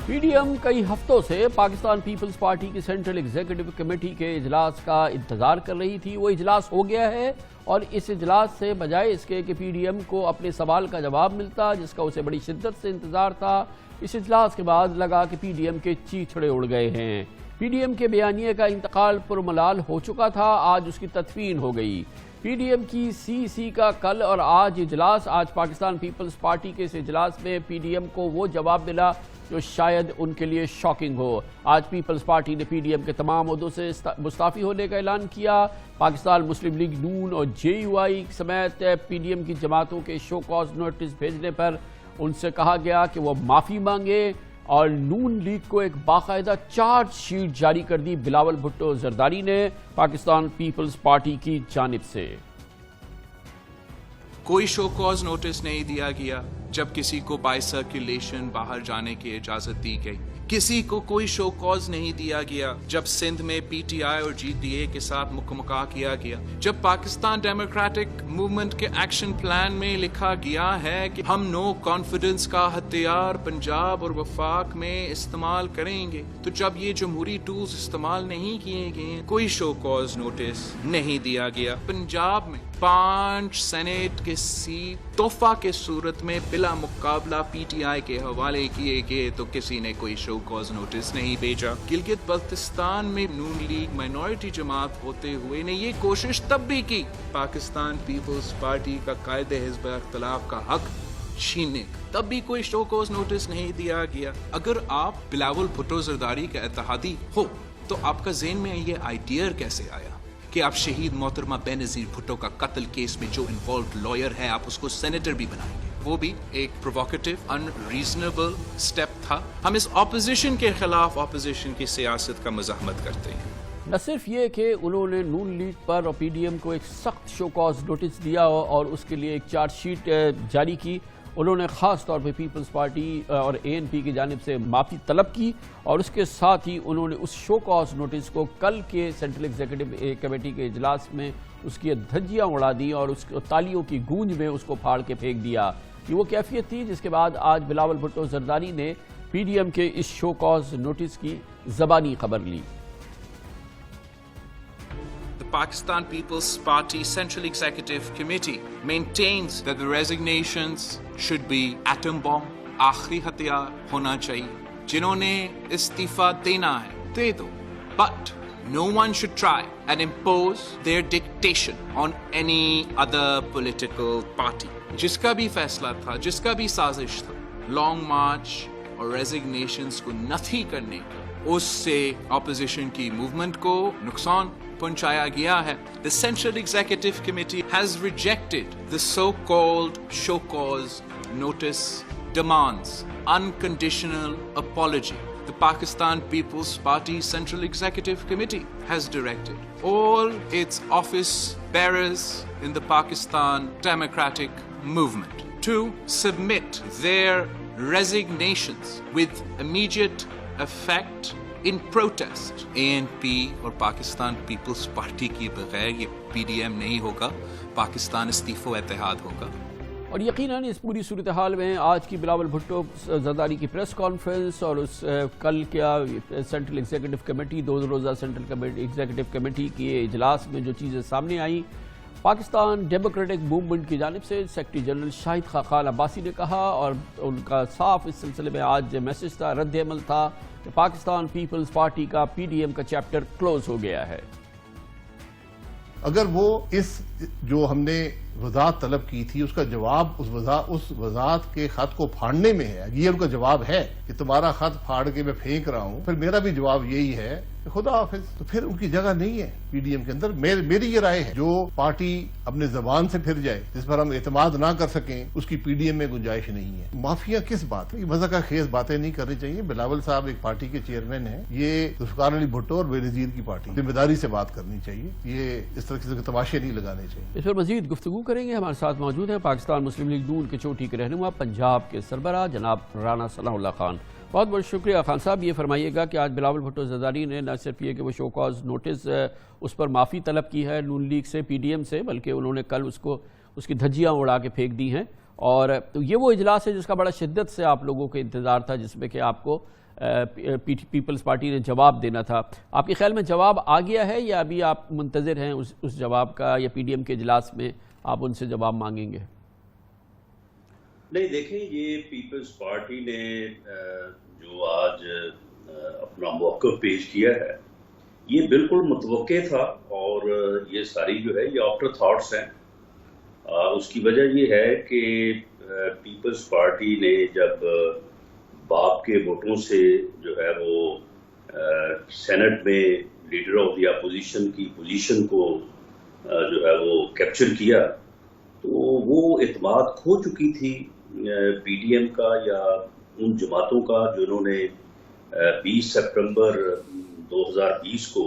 P D M کئی ہفتوں سے پاکستان پیپلز پارٹی کی سینٹرل ایگزیکٹو کمیٹی کے اجلاس کا انتظار کر رہی تھی۔ وہ اجلاس ہو گیا ہے اور اس اجلاس سے بجائے اس کے کہ پی ڈی ایم کو اپنے سوال کا جواب ملتا جس کا اسے بڑی شدت سے انتظار تھا، اس اجلاس کے بعد لگا کہ پی ڈی ایم کے چیچڑے اڑ گئے ہیں۔ پی ڈی ایم کے بیانیے کا انتقال پرملال ہو چکا تھا، آج اس کی تدفین ہو گئی۔ پی ڈی ایم کی سی کا کل اور آج اجلاس، آج پاکستان پیپلز پارٹی کے اس اجلاس میں پی ڈی ایم کو وہ جواب ملا جو شاید ان کے لیے شاکنگ ہو۔ آج پیپلز پارٹی نے پی ڈی ایم کے تمام عہدوں سے مستعفی ہونے کا اعلان کیا۔ پاکستان مسلم لیگ نون اور جے یو آئی سمیت پی ڈی ایم کی جماعتوں کے شو کاز نوٹس بھیجنے پر ان سے کہا گیا کہ وہ معافی مانگے اور نون لیگ کو ایک باقاعدہ چارج شیٹ جاری کر دی بلاول بھٹو زرداری نے پاکستان پیپلز پارٹی کی جانب سے۔ کوئی شو کاز نوٹس نہیں دیا گیا جب کسی کو بائی سرکولیشن باہر جانے کی اجازت دی گئی، کسی کو کوئی شو کاز نہیں دیا گیا جب سندھ میں پی ٹی آئی اور جی ڈی اے کے ساتھ مکمکا کیا گیا، جب پاکستان ڈیموکریٹک موومنٹ کے ایکشن پلان میں لکھا گیا ہے کہ ہم نو کانفیڈنس کا ہتھیار پنجاب اور وفاق میں استعمال کریں گے، تو جب یہ جمہوری ٹولز استعمال نہیں کیے گئے کوئی شو کاز نوٹس نہیں دیا گیا۔ پنجاب میں 5 سینیٹ کے سیٹ تحفہ کے صورت میں بلا مقابلہ پی ٹی آئی کے حوالے کیے گئے تو کسی نے کوئی شو کاز نوٹس نہیں بھیجا۔ گلگت بلتستان میں نون لیگ مائنورٹی جماعت ہوتے ہوئے نے یہ کوشش تب بھی کی پاکستان پیپلز پارٹی کا قائد حزب اختلاف کا حق چھیننے کا، تب بھی کوئی شو کاز نوٹس نہیں دیا گیا۔ اگر آپ بلاول بھٹو زرداری کا اتحادی ہو تو آپ کا ذہن میں یہ آئیڈیا کیسے آیا کہ آپ شہید محترمہ بے نظیر بھٹو کا قتل کیس میں جو انوالوڈ لائر ہے آپ اس کو سینیٹر بھی بنائیں گے؟ وہ بھی ایک پروووکیٹو ان ریزنیبل سٹیپ تھا۔ ہم اس اپوزیشن کے خلاف اپوزیشن کی سیاست کا مزاحمت کرتے ہیں۔ نہ صرف یہ کہ انہوں نے نون لیگ پر اور پی ڈی ایم کو ایک سخت شو کاز نوٹس دیا اور اس کے لیے ایک چارج شیٹ جاری کی، انہوں نے خاص طور پہ پیپلز پارٹی اور اے این پی کی جانب سے معافی طلب کی اور اس کے ساتھ ہی انہوں نے اس شو کاز نوٹس کو کل کے سینٹرل ایگزیکٹو کمیٹی کے اجلاس میں اس کی دھجیاں اڑا دی اور اس تالیوں کی گونج میں اس کو پھاڑ کے پھینک دیا۔ یہ وہ کیفیت تھی جس کے بعد آج بلاول بھٹو زرداری نے پی ڈی ایم کے اس شو کاز نوٹس کی زبانی خبر لی۔ Pakistan People's Party Central Executive Committee maintains that the resignations should be atom bomb, آخری ہتھیار ہونا چاہیے۔ جنہوں نے استعفیٰ دینا ہے دے دو، but no one should try and impose their dictation on any other political party۔ جس کا بھی فیصلہ تھا، جس کا بھی سازش تھا، لانگ مارچ اور ریزگنیشنز کو نفی کرنے کا، اس سے اپوزیشن کی موومنٹ کو نقصان پہنچایا گیا ہے۔ The Central Executive Committee has rejected the so-called show cause notice demands unconditional apology. The Pakistan People's Party Central Executive Committee has directed all its office bearers in the Pakistan Democratic Movement to submit their resignations with immediate effect in protest۔ A N P اور Pakistan Peoples party کی بغیر یہ P D M نہیں ہوگا، پاکستان استعفا و اتحاد ہوگا۔ اور یقیناً اس پوری صورتحال میں آج کی بلاول بھٹو زرداری کی پریس کانفرنس اور اس کل کیا سینٹرل ایگزیکٹو کمیٹی، 2 روزہ سینٹرل ایگزیکٹو کمیٹی کے اجلاس میں جو چیزیں سامنے آئیں، پاکستان ڈیموکریٹک موومنٹ کی جانب سے سیکرٹری جنرل شاہد خاقان عباسی نے کہا اور ان کا صاف اس سلسلے میں آج میسج تھا، رد عمل تھا کہ پاکستان پیپلز پارٹی کا پی ڈی ایم کا چیپٹر کلوز ہو گیا ہے۔ اگر وہ اس جو ہم نے وضاحت طلب کی تھی اس کا جواب اس وضاحت کے خط کو پھاڑنے میں ہے، یہ ان کا جواب ہے کہ تمہارا خط پھاڑ کے میں پھینک رہا ہوں، پھر میرا بھی جواب یہی ہے کہ خدا حافظ، تو پھر ان کی جگہ نہیں ہے پی ڈی ایم کے اندر۔ میری یہ رائے ہے جو پارٹی اپنے زبان سے پھر جائے، جس پر ہم اعتماد نہ کر سکیں، اس کی پی ڈی ایم میں گنجائش نہیں ہے۔ معافیاں کس بات ہے؟ یہ مزہ کا خیز باتیں نہیں کرنی چاہیے۔ بلاول صاحب ایک پارٹی کے چیئرمین ہیں، یہ ذوالفقار علی بھٹو اور بے نظیر کی پارٹی، ذمہ داری سے بات کرنی چاہیے، یہ اس طرح کے تماشے نہیں لگانے چاہیے۔ اس پر مزید گفتگو کریں گے، ہمارے ساتھ موجود ہیں پاکستان مسلم لیگ نون کے چوٹی کے رہنما، پنجاب کے سربراہ جناب رانا صلاح اللہ خان۔ بہت بہت شکریہ خان صاحب۔ یہ فرمائیے گا کہ آج بلاول بھٹو زرداری نے نہ صرف یہ کہ وہ شو کاز نوٹس اس پر معافی طلب کی ہے نون لیگ سے، پی ڈی ایم سے، بلکہ انہوں نے کل اس کی دھجیاں اڑا کے پھینک دی ہیں اور یہ وہ اجلاس ہے جس کا بڑا شدت سے آپ لوگوں کو انتظار تھا، جس میں کہ آپ کو پیپلز پارٹی نے جواب دینا تھا. آپ کے خیال میں جواب آ گیا ہے یا ابھی آپ منتظر ہیں اس جواب کا، یا پی ڈی ایم کے اجلاس میں آپ ان سے جواب مانگیں گے؟ نہیں دیکھیں، یہ پیپلز پارٹی نے جو آج اپنا موقف پیش کیا ہے یہ بالکل متوقع تھا، اور یہ ساری جو ہے یہ آفٹر تھاٹس ہیں. اس کی وجہ یہ ہے کہ پیپلز پارٹی نے جب باپ کے ووٹوں سے جو ہے وہ سینٹ میں لیڈر آف دی اپوزیشن کی پوزیشن کو جو ہے وہ کیپچر کیا، تو وہ اعتماد کھو چکی تھی پی ڈی ایم کا یا ان جماعتوں کا جنہوں نے 20 سپٹمبر 2020 کو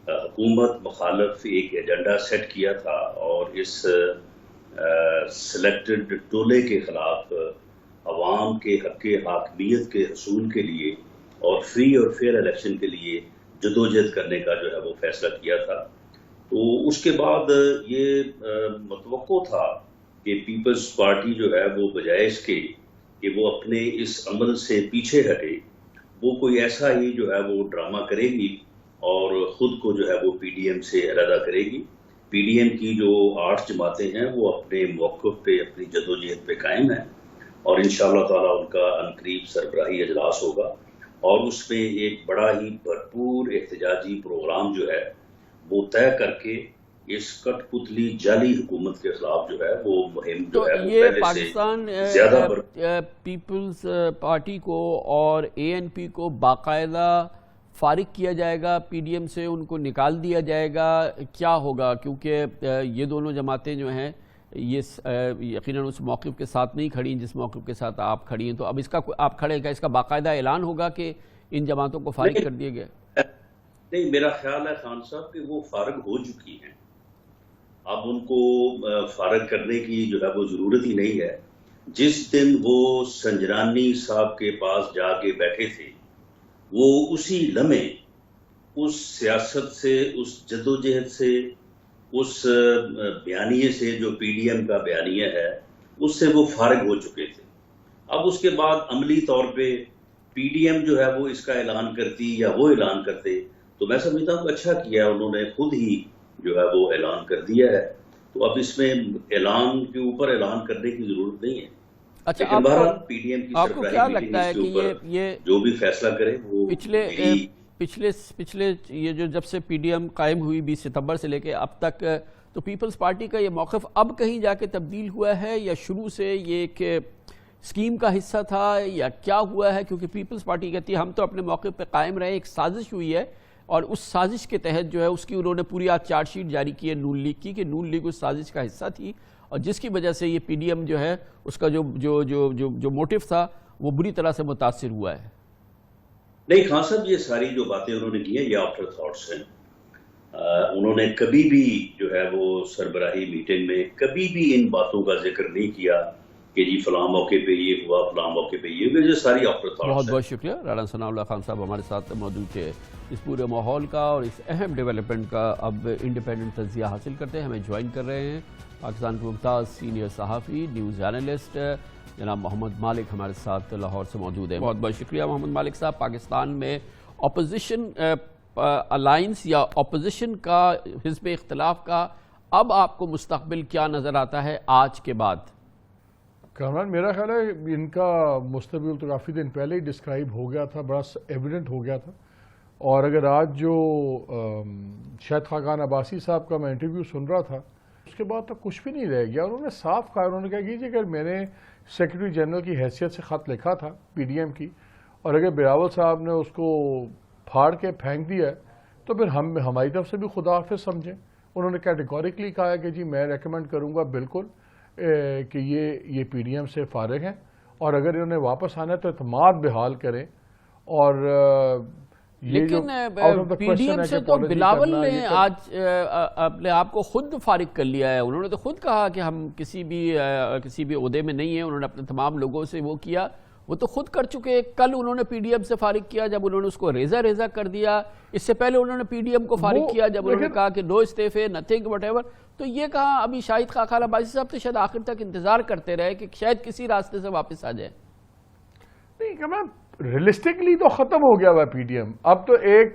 حکومت مخالف ایک ایجنڈا سیٹ کیا تھا، اور اس سلیکٹڈ ٹولے کے خلاف عوام کے حق حاکمیت کے حصول کے لیے اور فری اور فیئر الیکشن کے لیے جدوجہد کرنے کا جو ہے وہ فیصلہ کیا تھا. تو اس کے بعد یہ متوقع تھا کہ پیپلز پارٹی جو ہے وہ بجائے اس کے کہ وہ اپنے اس عمل سے پیچھے ہٹے، وہ کوئی ایسا ہی جو ہے وہ ڈرامہ کرے گی اور خود کو جو ہے وہ پی ڈی ایم سے علیحدہ کرے گی. پی ڈی ایم کی جو 8 جماعتیں ہیں وہ اپنے موقف پہ، اپنی جدوجہد پہ قائم ہیں، اور انشاءاللہ تعالی ان کا عنقریب سربراہی اجلاس ہوگا، اور اس میں ایک بڑا ہی بھرپور احتجاجی پروگرام جو ہے وہ طے کر کے اس کٹ پتلی جعلی حکومت کے خلاف جو ہے وہ مہم جو ہے وہ یہ پہلے پاکستان سے زیادہ پیپلز پارٹی کو اور اے این پی کو باقاعدہ فارغ کیا جائے گا پی ڈی ایم سے، ان کو نکال دیا جائے گا، کیا ہوگا؟ کیونکہ یہ دونوں جماعتیں جو ہیں یہ یقیناً اس موقف کے ساتھ نہیں کھڑی جس موقف کے ساتھ آپ کھڑی ہیں. تو اب اس کا آپ کھڑے گا، اس کا باقاعدہ اعلان ہوگا کہ ان جماعتوں کو فارغ کر دیا گیا؟ نہیں، میرا خیال ہے خان صاحب کہ وہ فارغ ہو چکی ہیں، اب ان کو فارغ کرنے کی جو ہے وہ ضرورت ہی نہیں ہے. جس دن وہ سنجرانی صاحب کے پاس جا کے بیٹھے تھے، وہ اسی لمحے اس سیاست سے، اس جدوجہد سے، اس بیانیے سے جو پی ڈی ایم کا بیانیہ ہے اس سے وہ فارغ ہو چکے تھے. اب اس کے بعد عملی طور پہ پی ڈی ایم جو ہے وہ اس کا اعلان کرتی یا وہ اعلان کرتے تو میں سمجھتا ہوں کہ اچھا کیا انہوں نے خود ہی جو ہے وہ اعلان کر دیا ہے. تو اب اس میں اعلان کے اوپر اعلان کرنے کی ضرورت نہیں ہے. اچھا، لیکن بہرحال پی ڈی ایم کی آپ کو کیا لگتا ہے کہ یہ جو بھی فیصلہ کرے وہ پچھلے یہ جب سے پی ڈی ایم قائم ہوئی 20 ستمبر سے لے کے اب تک، تو پیپلز پارٹی کا یہ موقف اب کہیں جا کے تبدیل ہوا ہے یا شروع سے یہ ایک اسکیم کا حصہ تھا یا کیا ہوا ہے؟ کیونکہ پیپلز پارٹی کہتی ہے ہم تو اپنے موقف پہ قائم رہے، ایک سازش ہوئی ہے اور اس سازش کے تحت جو ہے اس کی انہوں نے پوری آج چارج شیٹ جاری کی ہے نون لیگ کی، کہ نون لیگ اس سازش کا حصہ تھی اور جس کی وجہ سے یہ پی ڈی ایم جو ہے اس کا جو موٹیو تھا وہ بری طرح سے متاثر ہوا ہے. نہیں خان صاحب، یہ ساری جو باتیں انہوں نے کی ہیں یہ آفٹر تھاٹس ہیں. انہوں نے کبھی بھی جو ہے وہ سربراہی میٹنگ میں کبھی بھی ان باتوں کا ذکر نہیں کیا کہ جی فلاں موقع پہ یہ ہوا، فلاں موقع پہ یہ ہوا. یہ ساری آفٹر تھاٹس ہیں. بہت بہت شکریہ رانا ثناء اللہ خان صاحب ہمارے ساتھ موجود تھے. اس پورے ماحول کا اور اس اہم ڈیولپمنٹ کا اب انڈیپینڈنٹ تجزیہ حاصل کرتے ہیں. ہمیں جوائن کر رہے ہیں پاکستان کے ممتاز سینئر صحافی، نیوز اینالسٹ جناب محمد مالک ہمارے ساتھ لاہور سے موجود ہیں. بہت بہت شکریہ محمد مالک صاحب. پاکستان میں اپوزیشن الائنس یا اپوزیشن کا، حزب اختلاف کا اب آپ کو مستقبل کیا نظر آتا ہے آج کے بعد؟ کامران، میرا خیال ہے ان کا مستقبل تو کافی دن پہلے ہی ڈسکرائب ہو گیا تھا، بڑا ایویڈنٹ ہو گیا تھا. اور اگر آج جو شاہد خاقان عباسی صاحب کا میں انٹرویو سن رہا تھا اس کے بعد تو کچھ بھی نہیں رہ گیا. انہوں نے صاف کہا، انہوں نے کہا کہ اگر میں نے سیکرٹری جنرل کی حیثیت سے خط لکھا تھا پی ڈی ایم کی اور اگر بلاول صاحب نے اس کو پھاڑ کے پھینک دیا تو پھر ہماری طرف سے بھی خدا حافظ سمجھیں. انہوں نے کیٹیگوریکلی کہا کہ جی میں ریکمینڈ کروں گا بالکل کہ یہ پی ڈی ایم سے فارغ ہیں، اور اگر انہوں نے واپس آنا ہے تو اعتماد بحال کریں. اور لیکن پی ڈی ایم سے تو بلاول نے آج اپنے آپ کو خود فارغ کر لیا ہے. انہوں نے تو خود کہا کہ ہم کسی بھی عہدے میں نہیں ہیں. انہوں نے اپنے تمام لوگوں سے وہ کیا وہ تو خود کر چکے. کل انہوں نے پی ڈی ایم سے فارغ کیا جب انہوں نے اس کو ریزہ کر دیا. اس سے پہلے انہوں نے پی ڈی ایم کو فارغ کیا جب انہوں نے کہا کہ نو استعفے نتھنگ وٹ ایور. تو یہ کہا ابھی شاہد خاقان عباسی صاحب تو شاید آخر تک انتظار کرتے رہے کہ شاید کسی راستے سے واپس آ جائے. نہیں کمران ریئلسٹکلی تو ختم ہو گیا ہوا پی ڈی ایم. اب تو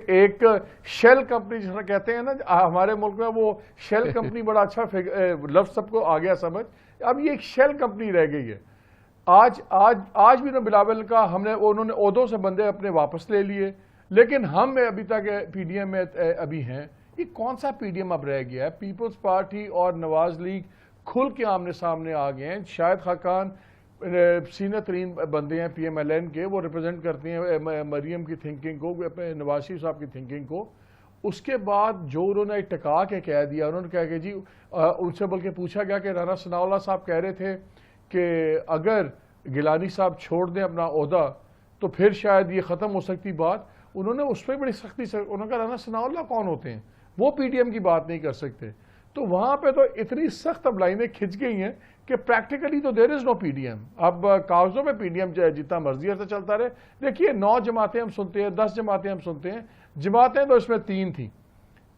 ایک شیل کمپنی جس طرح کہتے ہیں نا ہمارے ملک میں, وہ شیل کمپنی بڑا اچھا لفظ سب کو آ گیا سمجھ. اب یہ ایک شیل کمپنی رہ گئی ہے. آج بھی بلاول کا انہوں نے عہدوں سے بندے اپنے واپس لے لیے, لیکن ہم ابھی تک پی ڈی ایم میں ابھی ہیں. یہ کون سا پی ڈی ایم اب رہ گیا ہے؟ پیپلز پارٹی اور نواز لیگ کھل کے آمنے سامنے آ گئے ہیں. شاہد خاقان سینئر ترین بندے ہیں پی ایم ایل این کے, وہ ریپرزینٹ کرتے ہیں مریم کی تھنکنگ کو, نواز شریف صاحب کی تھنکنگ کو. اس کے بعد جو انہوں نے ٹکا کے کہہ دیا, انہوں نے کہا کہ جی ان سے بلکہ پوچھا گیا کہ رانا ثناء اللہ صاحب کہہ رہے تھے کہ اگر گیلانی صاحب چھوڑ دیں اپنا عہدہ تو پھر شاید یہ ختم ہو سکتی بات. انہوں نے اس پہ بڑی سختی سے انہوں نے کہا رانا ثناء اللہ کون ہوتے ہیں, وہ پی ڈی ایم کی بات نہیں کر سکتے. تو وہاں پہ تو اتنی سخت اب لائنیں کھنچ گئی ہیں کہ پریکٹیکلی تو دیر از نو پی ڈی ایم. اب کاغذوں میں پی ڈی ایم جتنا مرضی سے چلتا رہے. دیکھیے 9 جماعتیں ہم سنتے ہیں, 10 جماعتیں ہم سنتے ہیں. جماعتیں تو اس میں 3 تھیں,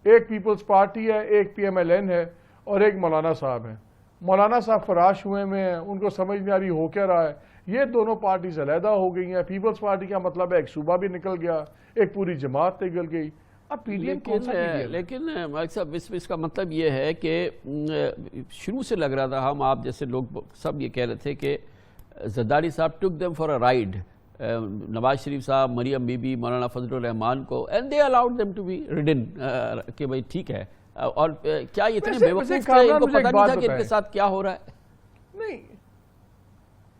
ایک پیپلز پارٹی ہے, ایک پی ایم ایل این ہے, اور ایک مولانا صاحب ہیں. مولانا صاحب فراش ہوئے میں ہیں, ان کو سمجھ نہیں آ رہی ہو کیا رہا ہے. یہ دونوں پارٹیز علیحدہ ہو گئی ہیں. پیپلز پارٹی کا مطلب ہے ایک صوبہ بھی نکل گیا, ایک پوری جماعت نکل گئی. اب پی ڈی ایم کون سا پی ڈی ایم؟ لیکن مالک صاحب اس کا مطلب یہ ہے کہ شروع سے لگ رہا تھا, ہم آپ جیسے لوگ سب یہ کہہ رہے تھے کہ زرداری صاحب took them for a ride, Nawaz Sharif صاحب, مریم بی بی, مولانا فضل الرحمان کو, and they allowed them to be ridden کہ بھائی ٹھیک ہے. اور کیا یہ اتنے بیوقوف تھے, ان کو پتہ نہیں تھا کہ ان کے ساتھ کیا ہو رہا ہے؟ نہیں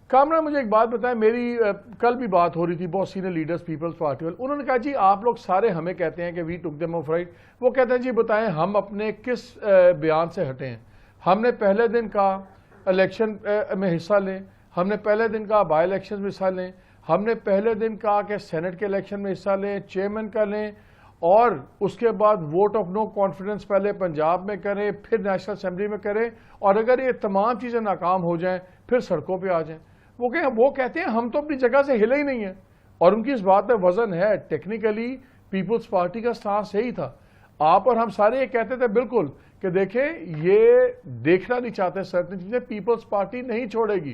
کامران مجھے ایک بات بتائیں, میری کل بھی بات ہو رہی تھی بہت سینئر لیڈرز پیپلز پارٹی والے, انہوں نے کہا جی آپ لوگ سارے ہمیں کہتے ہیں کہ وی ٹک دیم آف رائٹ. وہ کہتے ہیں جی بتائیں ہم اپنے کس بیان سے ہٹے ہیں؟ ہم نے پہلے دن کہا الیکشن میں حصہ لیں, ہم نے پہلے دن کہا بائی الیکشن میں حصہ لیں, ہم نے پہلے دن کہا کہ سینٹ کے الیکشن میں حصہ لیں, چیئرمین کا لیں, اور اس کے بعد ووٹ آف نو کانفیڈنس پہلے پنجاب میں کریں, پھر نیشنل اسمبلی میں کریں, اور اگر یہ تمام چیزیں ناکام ہو جائیں پھر سڑکوں پہ آ جائیں. وہ کہتے ہیں ہم تو اپنی جگہ سے ہلے ہی نہیں ہیں, اور ان کی اس بات میں وزن ہے. ٹیکنیکلی پیپلز پارٹی کا سٹانس صحیح تھا. آپ اور ہم سارے یہ کہتے تھے بالکل کہ دیکھیں یہ دیکھنا نہیں چاہتے سرٹن چیزیں, پیپلز پارٹی نہیں چھوڑے گی.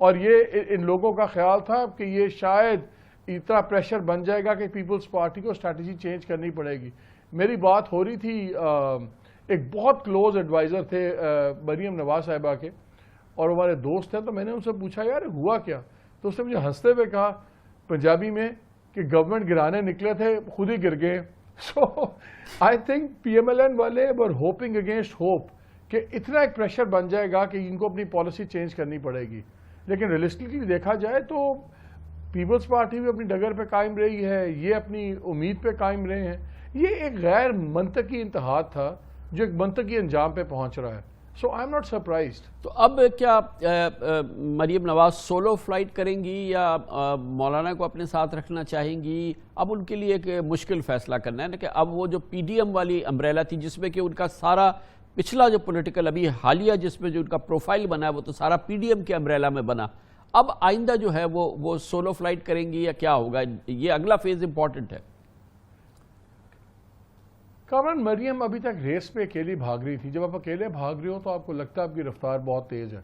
اور یہ ان لوگوں کا خیال تھا کہ یہ شاید اتنا پریشر بن جائے گا کہ پیپلز پارٹی کو اسٹریٹجی چینج کرنی پڑے گی. میری بات ہو رہی تھی, ایک بہت کلوز ایڈوائزر تھے مریم نواز صاحبہ کے, اور ہمارے دوست ہیں, تو میں نے ان سے پوچھا یار ہوا کیا؟ تو اس نے مجھے ہنستے ہوئے کہا پنجابی میں کہ گورنمنٹ گرانے نکلے تھے خود ہی گر گئے. So I think P M L N والے ور ہوپنگ اگینسٹ ہوپ کہ اتنا ایک پریشر بن جائے گا کہ ان کو اپنی پالیسی چینج کرنی پڑے گی. لیکن ریئلسٹکلی دیکھا جائے تو پیپلز پارٹی بھی اپنی ڈگر پہ قائم رہی ہے, یہ اپنی امید پہ قائم رہے ہیں. یہ ایک غیر منطقی انتہا تھا جو ایک منطقی انجام پہ پہنچ رہا ہے. سو آئی ایم ناٹ سرپرائزڈ. تو اب کیا مریم نواز سولو فلائٹ کریں گی یا مولانا کو اپنے ساتھ رکھنا چاہیں گی؟ اب ان کے لیے ایک مشکل فیصلہ کرنا ہے نا کہ اب وہ جو پی ڈی ایم والی امبریلا تھی جس میں کہ ان کا سارا پچھلا جو پولیٹیکل ابھی حالیہ جس میں جو ان کا پروفائل بنا ہے وہ تو سارا پی ڈی ایم کے امبریلا میں بنا. اب آئندہ جو ہے وہ سولو فلائٹ کریں گی یا کیا ہوگا؟ یہ اگلا فیز امپورٹنٹ ہے. کامران مریم ابھی تک ریس پہ اکیلی بھاگ رہی تھی. جب آپ اکیلے بھاگ رہے ہو تو آپ کو لگتا ہے آپ کی رفتار بہت تیز ہے.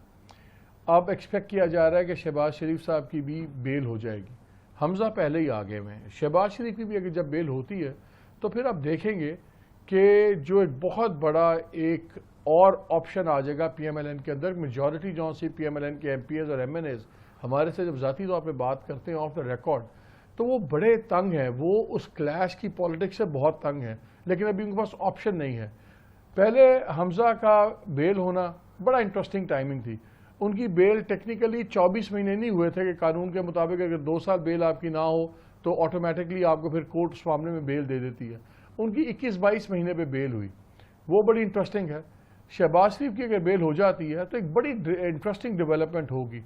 اب ایکسپیکٹ کیا جا رہا ہے کہ شہباز شریف صاحب کی بھی بیل ہو جائے گی. حمزہ پہلے ہی آگے میں, شہباز شریف کی بھی اگر جب بیل ہوتی ہے تو پھر آپ دیکھیں گے کہ جو ایک بہت بڑا ایک اور آپشن آ جائے گا پی ایم ایل این کے اندر. میجورٹی جو سی پی ایم ایل این کے ایم پی ایز اور ایم این ایز ہمارے سے جب ذاتی طور پہ بات کرتے ہیں آف دا ریکارڈ تو وہ بڑے تنگ ہیں, وہ اس کلیش کی پالیٹکس سے بہت تنگ ہیں, لیکن ابھی ان کے پاس آپشن نہیں ہے. پہلے حمزہ کا بیل ہونا بڑا انٹرسٹنگ ٹائمنگ تھی. ان کی بیل ٹیکنیکلی 24 مہینے نہیں ہوئے تھے کہ قانون کے مطابق اگر 2 سال بیل آپ کی نہ ہو تو آٹومیٹکلی آپ کو پھر کورٹ اس معاملے میں بیل دے دیتی ہے. ان کی 21-22 مہینے پہ بیل ہوئی, وہ بڑی انٹرسٹنگ ہے. شہباز شریف کی اگر بیل ہو جاتی ہے تو ایک بڑی انٹرسٹنگ ڈیولپمنٹ ہوگی.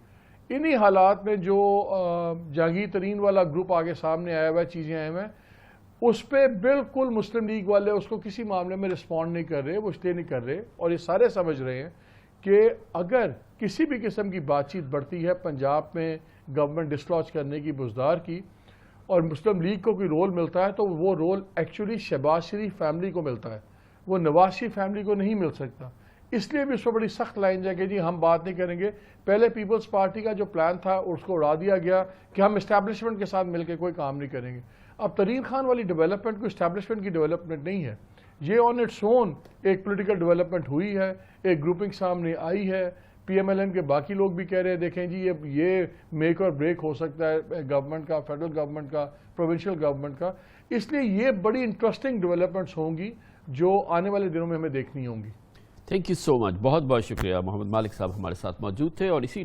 انہی حالات میں جو جہانگیر ترین والا گروپ آگے سامنے آیا ہوا ہے, چیزیں آئے ہوئے ہیں, اس پہ بالکل مسلم لیگ والے اس کو کسی معاملے میں رسپونڈ نہیں کر رہے, وہ اسٹے نہیں کر رہے, اور یہ سارے سمجھ رہے ہیں کہ اگر کسی بھی قسم کی بات چیت بڑھتی ہے پنجاب میں گورنمنٹ ڈسلوج کرنے کی بزدار کی اور مسلم لیگ کو کوئی رول ملتا ہے تو وہ رول ایکچولی شہباز شریف فیملی کو ملتا ہے, وہ نواز شریف فیملی کو نہیں مل سکتا. اس لیے بھی اس پر بڑی سخت لائن ہے کہ جی ہم بات نہیں کریں گے. پہلے پیپلز پارٹی کا جو پلان تھا اس کو اڑا دیا گیا کہ ہم اسٹیبلشمنٹ کے ساتھ مل کے کوئی کام نہیں کریں گے. اب ترین خان والی ڈیولپمنٹ کوئی اسٹیبلشمنٹ کی ڈیولپمنٹ نہیں ہے, یہ آن اٹس اون ایک پولیٹیکل ڈیولپمنٹ ہوئی ہے, ایک گروپنگ سامنے آئی ہے. پی ایم ایل این کے باقی لوگ بھی کہہ رہے ہیں دیکھیں جی یہ میک اور بریک ہو سکتا ہے گورنمنٹ کا, فیڈرل گورنمنٹ کا, پروونشل گورنمنٹ کا. اس لیے یہ بڑی انٹرسٹنگ ڈیولپمنٹس ہوں گی جو آنے والے دنوں میں ہمیں دیکھنی ہوں گی. تھینک یو سو مچ, بہت بہت شکریہ. محمد مالک صاحب ہمارے ساتھ موجود تھے اور اسی